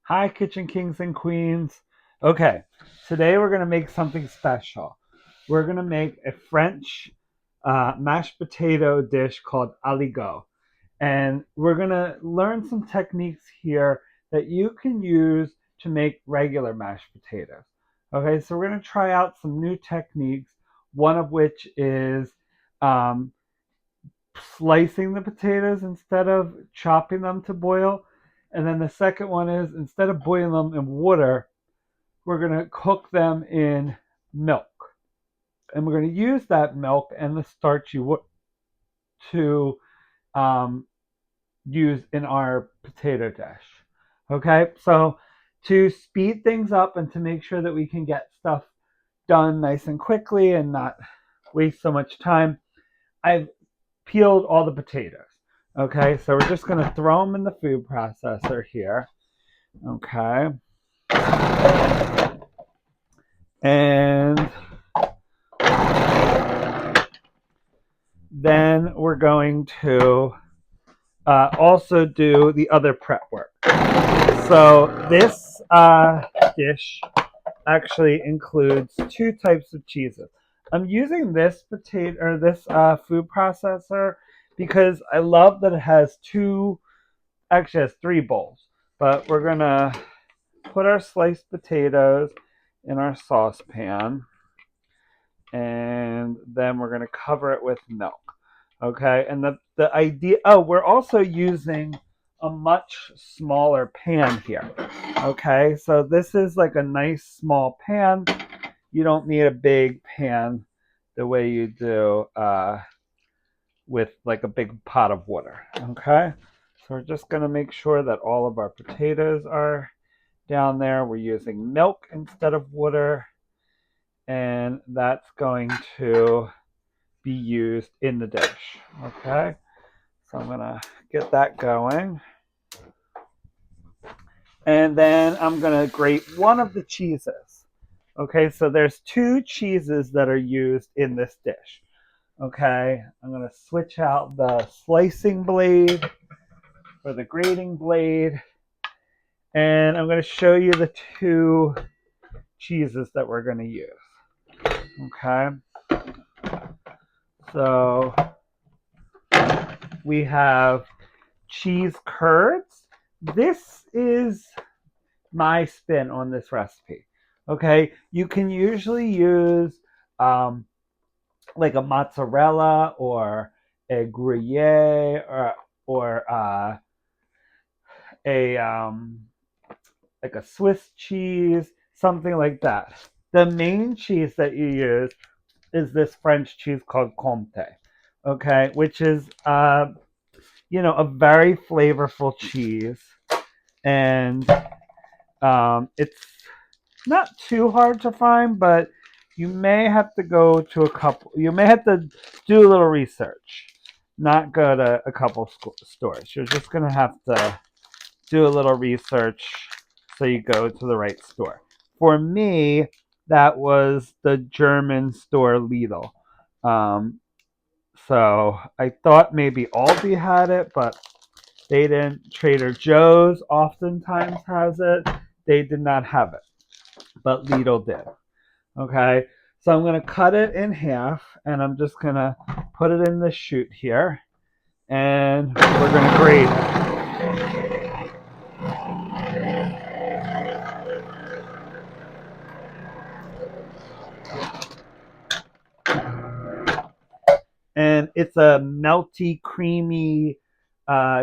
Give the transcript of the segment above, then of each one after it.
Hi, Kitchen Kings and Queens. Okay, today we're going to make something special. We're going to make a French mashed potato dish called Aligot. And we're going to learn some techniques here that you can use to make regular mashed potatoes. Okay, so we're going to try out some new techniques, one of which is um, slicing the potatoes instead of chopping them to boil. And then the second one is instead of boiling them in water, we're going to cook them in milk. And we're going to use that milk and the starch to um, use in our potato dish. Okay, so to speed things up and to make sure that we can get stuff done nice and quickly and not waste so much time, I've peeled all the potatoes. Okay, so we're just gonna throw them in the food processor here. Okay, and then we're going to also do the other prep work. So this dish actually includes two types of cheeses. I'm using this potato or this food processor because I love that it has two, actually has three bowls. But we're gonna put our sliced potatoes in our saucepan, and then we're gonna cover it with milk. Okay, and the idea. Oh, we're also using a much smaller pan here. Okay, so this is like a nice small pan. You don't need a big pan the way you do with like a big pot of water. Okay, so we're just gonna make sure that all of our potatoes are down there. We're using milk instead of water, and that's going to be used in the dish. Okay, so I'm gonna get that going. And then I'm gonna grate one of the cheeses. Okay, so there's two cheeses that are used in this dish. Okay, I'm gonna switch out the slicing blade for the grating blade, and I'm gonna show you the two cheeses that we're gonna use. Okay, so we have cheese curds. This is my spin on this recipe. Okay, you can usually use like a mozzarella or a Gruyere or a like a Swiss cheese, something like that. The main cheese that you use is this French cheese called Comté, okay, which is a very flavorful cheese, and it's not too hard to find, but you may have to go to a couple. You may have to do a little research, not go to a couple stores. You're just gonna have to do a little research so you go to the right store. For me, that was the German store Lidl. Um, so I thought maybe Aldi had it, but they didn't. Trader Joe's oftentimes has it. They did not have it, but Lidl did. Okay, so I'm going to cut it in half, and I'm just going to put it in the chute here, and we're going to grate it. And it's a melty, creamy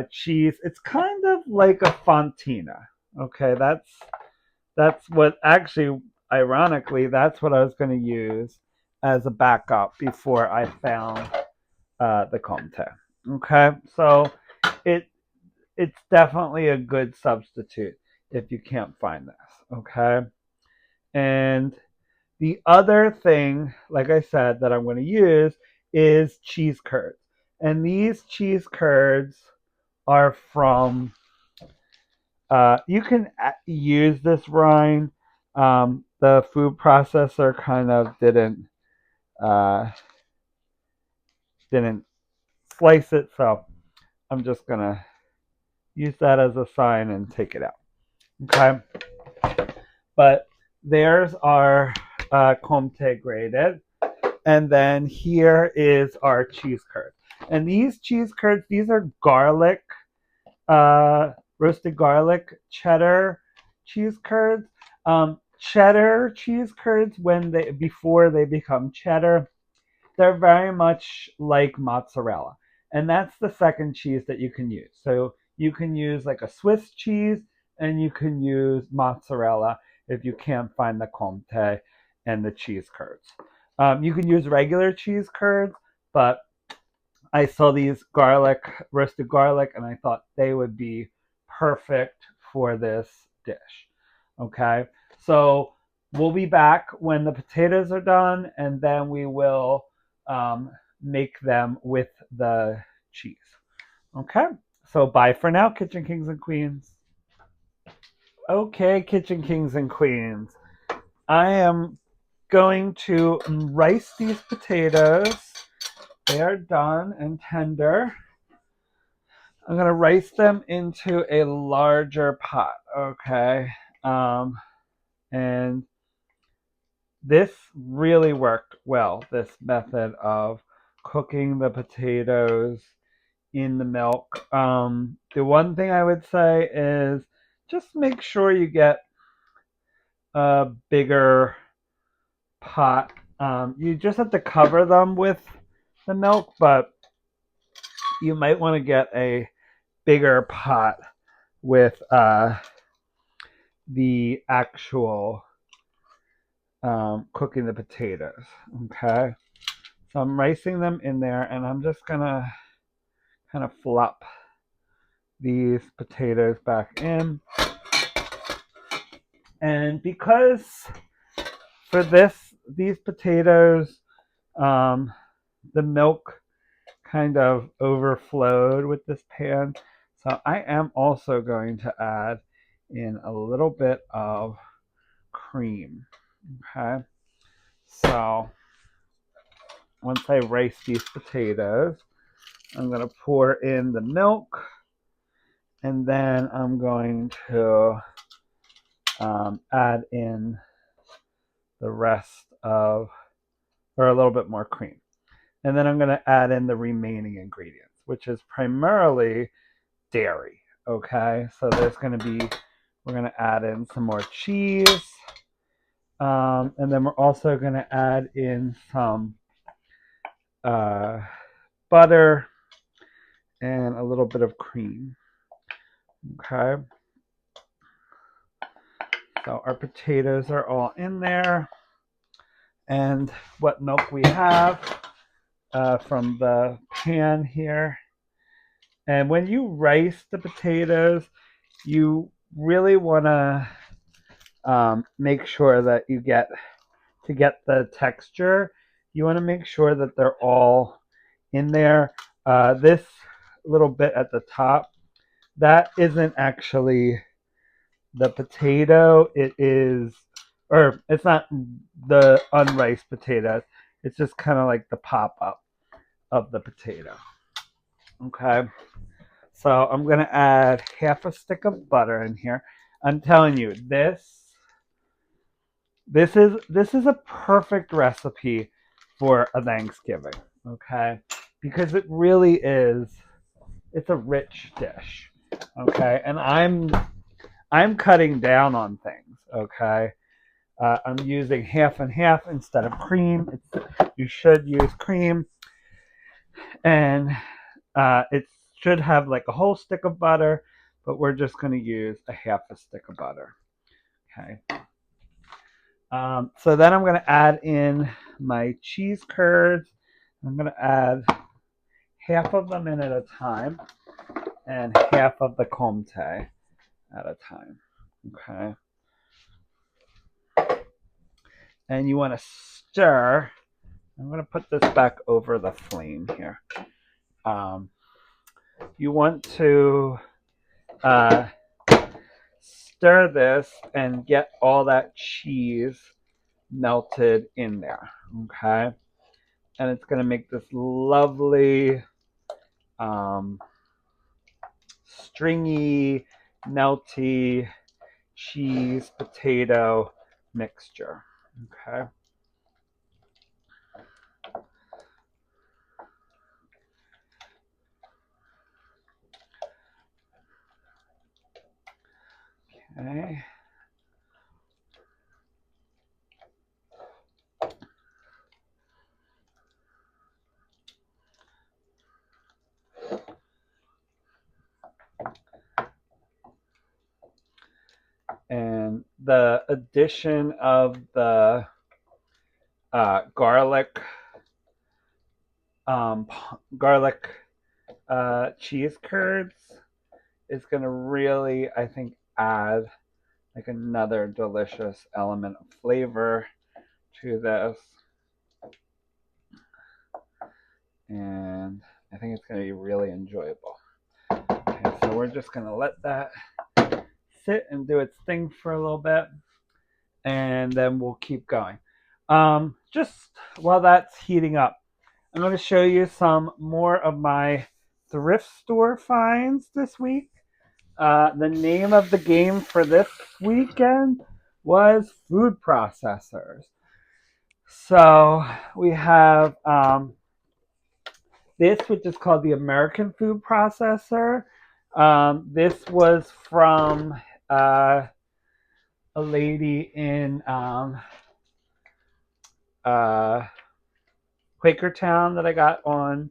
cheese. It's kind of like a fontina. Okay, that's what actually, ironically, that's what I was going to use as a backup before I found the Comte. Okay, so it it's definitely a good substitute if you can't find this. Okay, and the other thing, like I said, that I'm going to use is cheese curds, and these cheese curds are from. You can use this rind. The food processor kind of uh, didn't slice it, so I'm just gonna use that as a sign and take it out. Okay, but there's our Comté grated, and then here is our cheese curds. And these cheese curds, these are garlic, roasted garlic cheddar cheese curds. Cheddar cheese curds, before they become cheddar, they're very much like mozzarella. And that's the second cheese that you can use. So you can use like a Swiss cheese and you can use mozzarella if you can't find the Comté and the cheese curds. You can use regular cheese curds, but I saw these roasted garlic, and I thought they would be perfect for this dish. Okay, so we'll be back when the potatoes are done, and then we will um, make them with the cheese. Okay, so bye for now, Kitchen Kings and Queens. Okay, Kitchen Kings and Queens. I am going to rice these potatoes. They are done and tender. I'm gonna rice them into a larger pot, okay? Um, and this really worked well, this method of cooking the potatoes in the milk. The one thing I would say is just make sure you get a bigger pot. You just have to cover them with the milk, but you might want to get a bigger pot with the actual cooking the potatoes. Okay, so I'm ricing them in there, and I'm just gonna kind of flop these potatoes back in. And because for these potatoes, um, the milk kind of overflowed with this pan, so I am also going to add in a little bit of cream. Okay, so once I rice these potatoes, I'm going to pour in the milk, and then I'm going to add in the rest of, or a little bit more cream. And then I'm going to add in the remaining ingredients, which is primarily dairy. Okay, so we're going to add in some more cheese. And then we're also going to add in some uh, butter and a little bit of cream. Okay. So our potatoes are all in there. And what milk we have from the pan here. And when you rice the potatoes, you really want to make sure that to get the texture, you want to make sure that they're all in there. This little bit at the top, that isn't actually the potato. Or it's not the unriced potatoes. It's just kind of like the pop up of the potato. Okay. So I'm going to add half a stick of butter in here. I'm telling you, this is a perfect recipe for a Thanksgiving, okay? Because it really is, it's a rich dish, okay? And I'm cutting down on things, okay? I'm using half and half instead of cream. You should use cream, and it should have like a whole stick of butter, but we're just going to use a half a stick of butter, okay? So then I'm going to add in my cheese curds. I'm going to add half of them in at a time and half of the Comté at a time. Okay. And you want to stir. I'm going to put this back over the flame here. You want to stir this and get all that cheese melted in there. Okay. And it's going to make this lovely stringy, melty cheese potato mixture. Okay. Okay. And the addition of the garlic um, garlic cheese curds is going to really, I think, add like another delicious element of flavor to this. And I think it's going to be really enjoyable. Okay, so we're just going to let that sit and do its thing for a little bit, and then we'll keep going. Just while that's heating up, I'm going to show you some more of my thrift store finds this week. The name of the game for this weekend was food processors. So we have this, which is called the American Food Processor. This was from a lady in Quakertown that I got on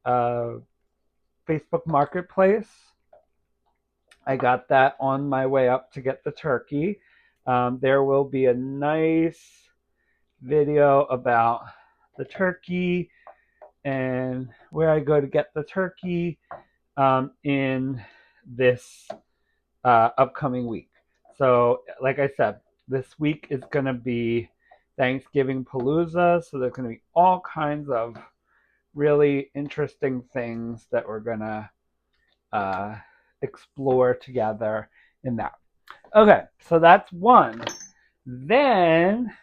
Facebook Marketplace. I got that on my way up to get the turkey. There will be a nice video about the turkey and where I go to get the turkey in this upcoming week. So, like I said, this week is going to be Thanksgiving Palooza. So, there's going to be all kinds of really interesting things that we're going to explore together in that. Okay, so that's one. Then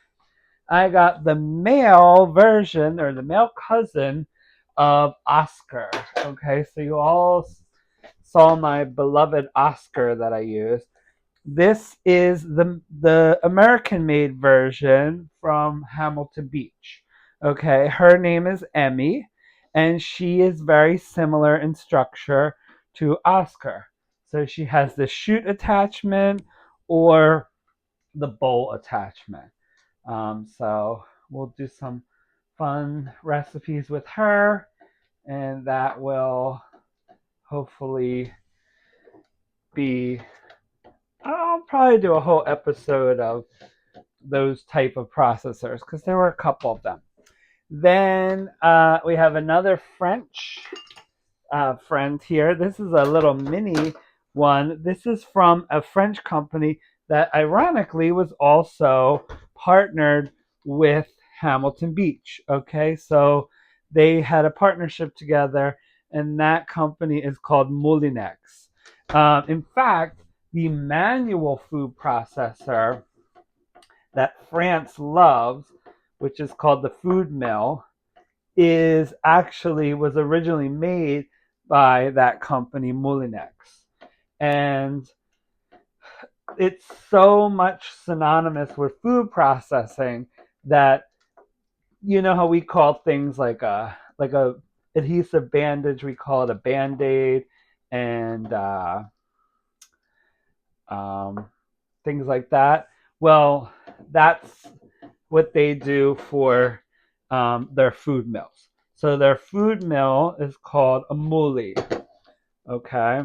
I got the male version or the male cousin of Oscar. Okay, so you all saw my beloved Oscar that I used. This is the American made version from Hamilton Beach. Okay, her name is Emmy, and she is very similar in structure to Oscar. So she has the chute attachment or the bowl attachment. So we'll do some fun recipes with her, and that will hopefully be. I'll probably do a whole episode of those type of processors because there were a couple of them. Then we have another French friend here. This is a little mini one. This is from a French company that ironically was also partnered with Hamilton Beach. Okay, so they had a partnership together, and that company is called Moulinex. In fact, the manual food processor that France loves, which is called the food mill, was originally made by that company Moulinex. And it's so much synonymous with food processing that you know how we call things like a adhesive bandage, we call it a band-aid, and things like that. Well, that's what they do for their food mills. So their food mill is called a mouli, okay?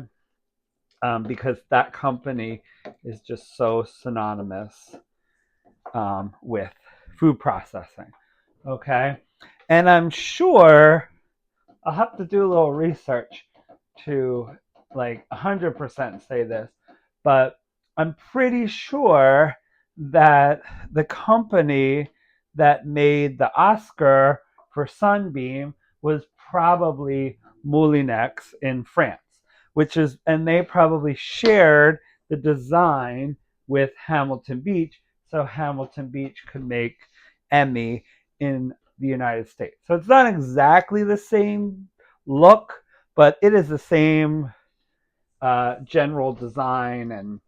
Because that company is just so synonymous with food processing, okay? And I'm sure I'll have to do a little research to like 100% say this, but I'm pretty sure that the company that made the Oscar for Sunbeam was probably Moulinex in France, and they probably shared the design with Hamilton Beach, so Hamilton Beach could make Emmy in the United States. So it's not exactly the same look, but it is the same general design and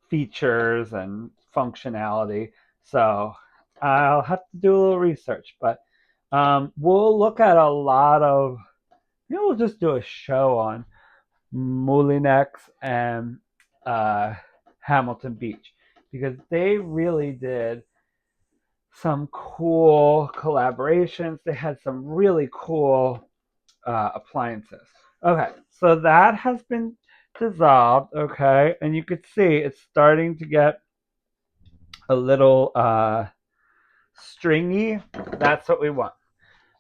features and functionality. So I'll have to do a little research, but we'll look at a lot of, we'll just do a show on Moulinex and uh, Hamilton Beach because they really did some cool collaborations. They had some really cool appliances. Okay, so that has been dissolved. Okay, and you could see it's starting to get a little stringy. That's what we want.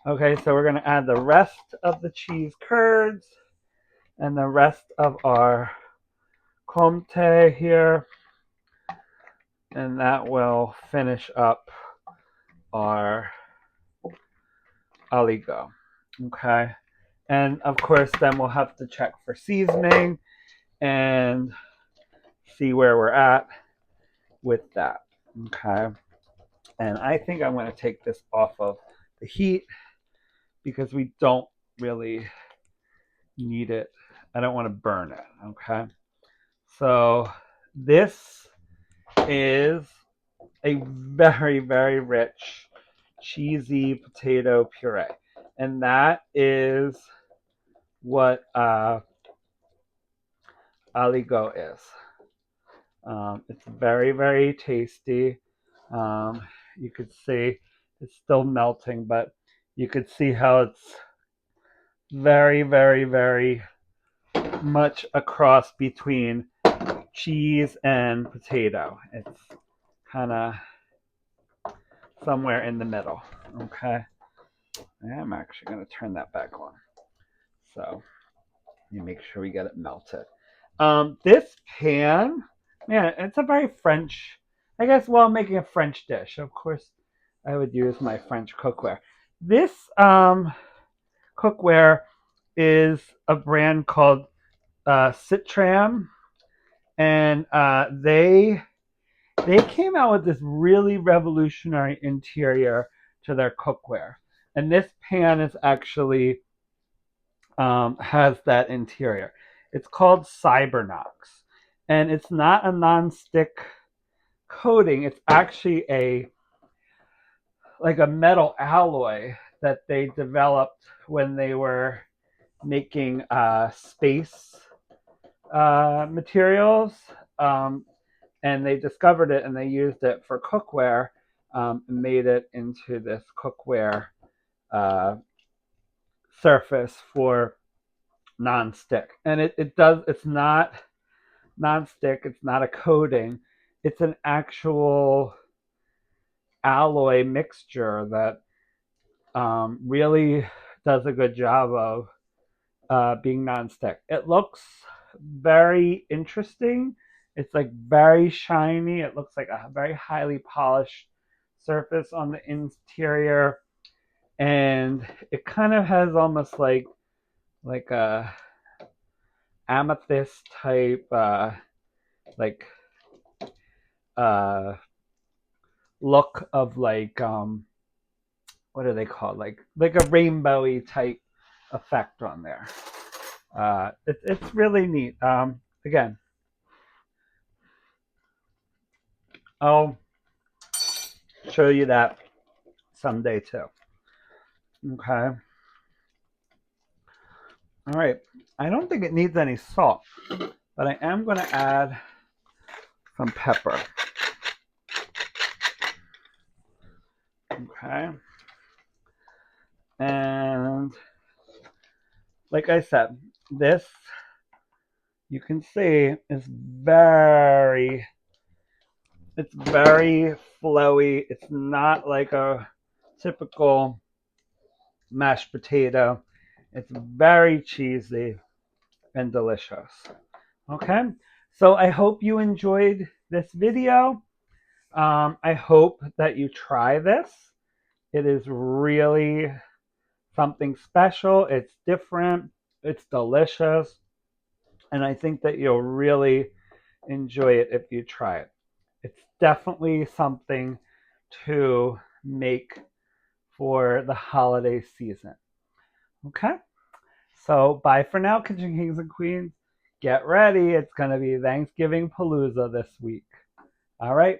Okay, so we're going to add the rest of the cheese curds and the rest of our comté here, and that will finish up our aligot. Okay, and of course, then we'll have to check for seasoning and see where we're at with that. Okay, and I think I'm going to take this off of the heat because we don't really need it. I don't want to burn it. Okay, so this is a very, very rich, cheesy potato puree. And that is what aligot is. It's very, very tasty. You could see it's still melting, but you could see how it's very, very, very much a cross between cheese and potato. It's kind of somewhere in the middle. Okay. I'm actually going to turn that back on. So you make sure we get it melted. This pan, man, it's a very French, I guess, while making a French dish, of course, I would use my French cookware. This cookware is a brand called Citram, and they came out with this really revolutionary interior to their cookware. And this pan is actually has that interior. It's called Cybernox. And it's not a non-stick coating. It's actually a like a metal alloy that they developed when they were making space materials. And they discovered it and they used it for cookware and made it into this cookware uh, surface for non-stick. And it's not non-stick, it's not a coating, it's an actual alloy mixture that really does a good job of being non-stick. It looks very interesting. It's like very shiny. It looks like a very highly polished surface on the interior, and it kind of has almost like a amethyst type like uh look of like what are they called, like a rainbowy type effect on there. It's really neat. Again, I'll show you that someday too. Okay. All right. I don't think it needs any salt, but I am going to add some pepper. Okay. And like I said, this you can see is it's very flowy. It's not like a typical mashed potato. It's very cheesy and delicious. Okay, so I hope you enjoyed this video. I hope that you try this. It is really something special. It's different. It's delicious. And I think that you'll really enjoy it if you try it. It's definitely something to make for the holiday season. Okay? So bye for now, Kitchen Kings and Queens. Get ready. It's going to be Thanksgiving Palooza this week. All right.